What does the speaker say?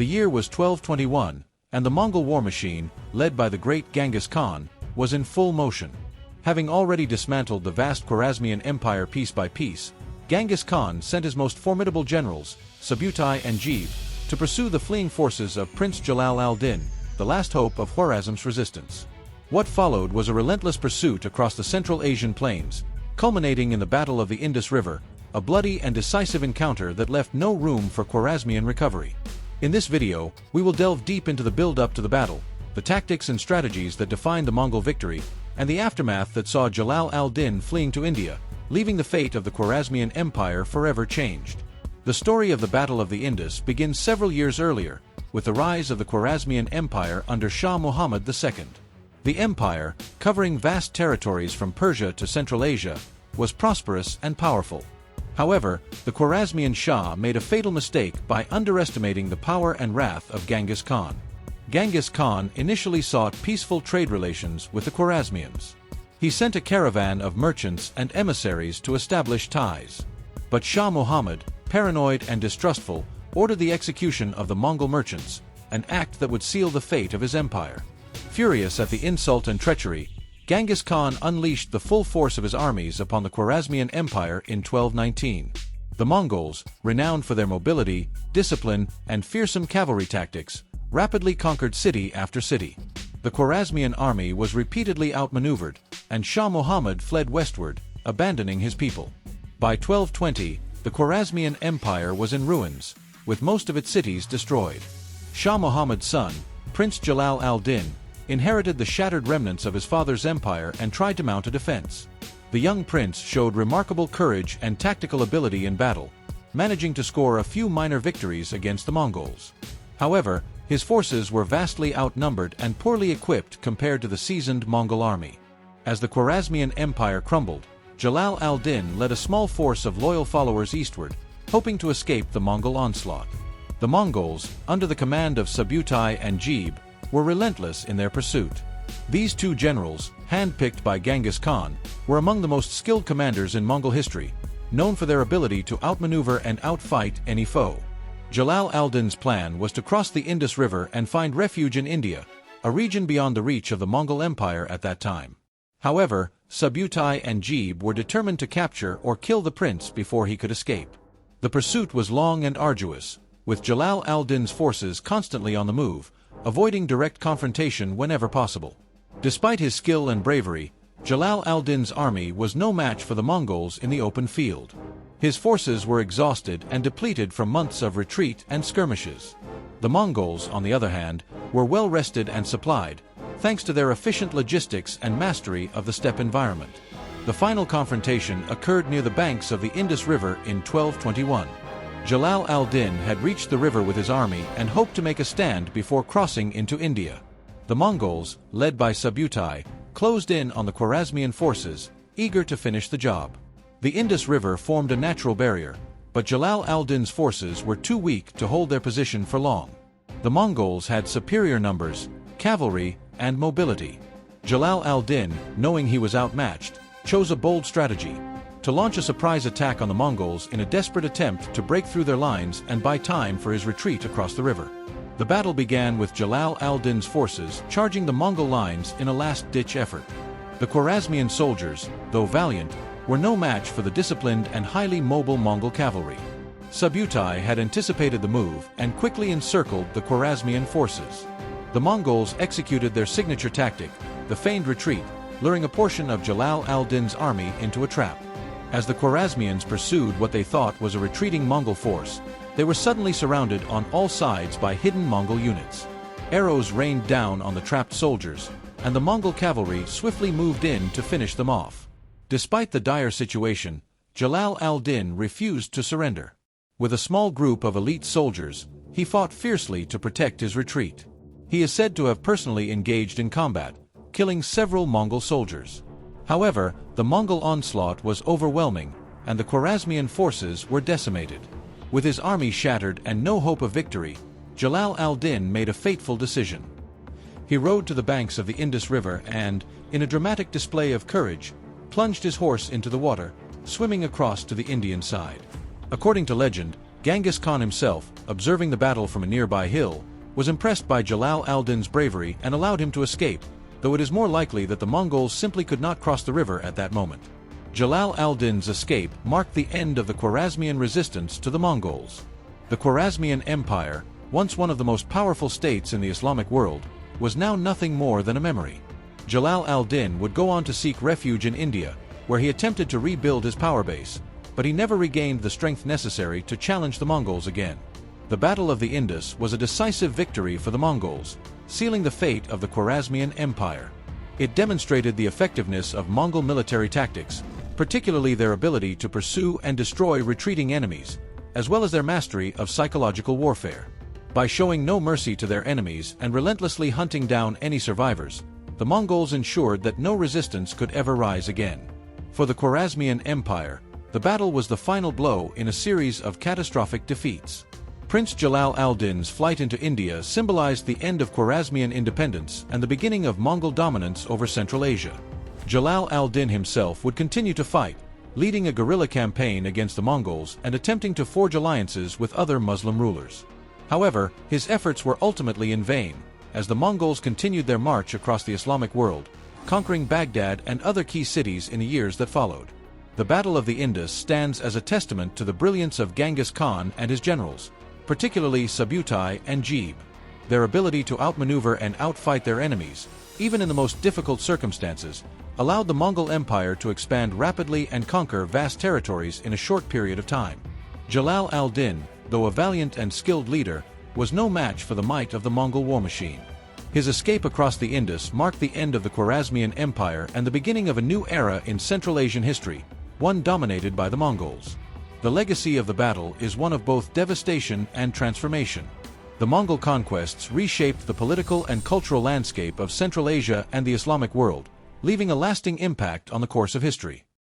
The year was 1221, and the Mongol war machine, led by the great Genghis Khan, was in full motion. Having already dismantled the vast Khwarazmian Empire piece by piece, Genghis Khan sent his most formidable generals, Subutai and Jib, to pursue the fleeing forces of Prince Jalal al-Din, the last hope of Khwarazm's resistance. What followed was a relentless pursuit across the Central Asian plains, culminating in the Battle of the Indus River, a bloody and decisive encounter that left no room for Khwarazmian recovery. In this video, we will delve deep into the build-up to the battle, the tactics and strategies that defined the Mongol victory, and the aftermath that saw Jalal al-Din fleeing to India, leaving the fate of the Khwarazmian Empire forever changed. The story of the Battle of the Indus begins several years earlier, with the rise of the Khwarazmian Empire under Shah Muhammad II. The empire, covering vast territories from Persia to Central Asia, was prosperous and powerful. However, the Khwarazmian Shah made a fatal mistake by underestimating the power and wrath of Genghis Khan. Genghis Khan initially sought peaceful trade relations with the Khwarazmians. He sent a caravan of merchants and emissaries to establish ties. But Shah Muhammad, paranoid and distrustful, ordered the execution of the Mongol merchants, an act that would seal the fate of his empire. Furious at the insult and treachery, Genghis Khan unleashed the full force of his armies upon the Khwarazmian Empire in 1219. The Mongols, renowned for their mobility, discipline, and fearsome cavalry tactics, rapidly conquered city after city. The Khwarazmian army was repeatedly outmaneuvered, and Shah Muhammad fled westward, abandoning his people. By 1220, the Khwarazmian Empire was in ruins, with most of its cities destroyed. Shah Muhammad's son, Prince Jalal al-Din, inherited the shattered remnants of his father's empire and tried to mount a defense. The young prince showed remarkable courage and tactical ability in battle, managing to score a few minor victories against the Mongols. However, his forces were vastly outnumbered and poorly equipped compared to the seasoned Mongol army. As the Khwarazmian Empire crumbled, Jalal al-Din led a small force of loyal followers eastward, hoping to escape the Mongol onslaught. The Mongols, under the command of Subutai and Jib, were relentless in their pursuit. These two generals, handpicked by Genghis Khan, were among the most skilled commanders in Mongol history, known for their ability to outmaneuver and outfight any foe. Jalal al-Din's plan was to cross the Indus River and find refuge in India, a region beyond the reach of the Mongol Empire at that time. However, Subutai and Jib were determined to capture or kill the prince before he could escape. The pursuit was long and arduous, with Jalal al-Din's forces constantly on the move, avoiding direct confrontation whenever possible. Despite his skill and bravery, Jalal al-Din's army was no match for the Mongols in the open field. His forces were exhausted and depleted from months of retreat and skirmishes. The Mongols, on the other hand, were well rested and supplied, thanks to their efficient logistics and mastery of the steppe environment. The final confrontation occurred near the banks of the Indus River in 1221. Jalal al-Din had reached the river with his army and hoped to make a stand before crossing into India. The Mongols, led by Subutai, closed in on the Khwarazmian forces, eager to finish the job. The Indus River formed a natural barrier, but Jalal al-Din's forces were too weak to hold their position for long. The Mongols had superior numbers, cavalry, and mobility. Jalal al-Din, knowing he was outmatched, chose a bold strategy: to launch a surprise attack on the Mongols in a desperate attempt to break through their lines and buy time for his retreat across the river. The battle began with Jalal al-Din's forces charging the Mongol lines in a last-ditch effort. The Khwarazmian soldiers, though valiant, were no match for the disciplined and highly mobile Mongol cavalry. Subutai had anticipated the move and quickly encircled the Khwarazmian forces. The Mongols executed their signature tactic, the feigned retreat, luring a portion of Jalal al-Din's army into a trap. As the Khwarazmians pursued what they thought was a retreating Mongol force, they were suddenly surrounded on all sides by hidden Mongol units. Arrows rained down on the trapped soldiers, and the Mongol cavalry swiftly moved in to finish them off. Despite the dire situation, Jalal al-Din refused to surrender. With a small group of elite soldiers, he fought fiercely to protect his retreat. He is said to have personally engaged in combat, killing several Mongol soldiers. However, the Mongol onslaught was overwhelming, and the Khwarazmian forces were decimated. With his army shattered and no hope of victory, Jalal al-Din made a fateful decision. He rode to the banks of the Indus River and, in a dramatic display of courage, plunged his horse into the water, swimming across to the Indian side. According to legend, Genghis Khan himself, observing the battle from a nearby hill, was impressed by Jalal al-Din's bravery and allowed him to escape, though it is more likely that the Mongols simply could not cross the river at that moment. Jalal al-Din's escape marked the end of the Khwarazmian resistance to the Mongols. The Khwarazmian Empire, once one of the most powerful states in the Islamic world, was now nothing more than a memory. Jalal al-Din would go on to seek refuge in India, where he attempted to rebuild his power base, but he never regained the strength necessary to challenge the Mongols again. The Battle of the Indus was a decisive victory for the Mongols, sealing the fate of the Khwarazmian Empire. It demonstrated the effectiveness of Mongol military tactics, particularly their ability to pursue and destroy retreating enemies, as well as their mastery of psychological warfare. By showing no mercy to their enemies and relentlessly hunting down any survivors, the Mongols ensured that no resistance could ever rise again. For the Khwarazmian Empire, the battle was the final blow in a series of catastrophic defeats. Prince Jalal al-Din's flight into India symbolized the end of Khwarazmian independence and the beginning of Mongol dominance over Central Asia. Jalal al-Din himself would continue to fight, leading a guerrilla campaign against the Mongols and attempting to forge alliances with other Muslim rulers. However, his efforts were ultimately in vain, as the Mongols continued their march across the Islamic world, conquering Baghdad and other key cities in the years that followed. The Battle of the Indus stands as a testament to the brilliance of Genghis Khan and his generals, particularly Subutai and Jeeb. Their ability to outmaneuver and outfight their enemies, even in the most difficult circumstances, allowed the Mongol Empire to expand rapidly and conquer vast territories in a short period of time. Jalal al-Din, though a valiant and skilled leader, was no match for the might of the Mongol war machine. His escape across the Indus marked the end of the Khwarazmian Empire and the beginning of a new era in Central Asian history, one dominated by the Mongols. The legacy of the battle is one of both devastation and transformation. The Mongol conquests reshaped the political and cultural landscape of Central Asia and the Islamic world, leaving a lasting impact on the course of history.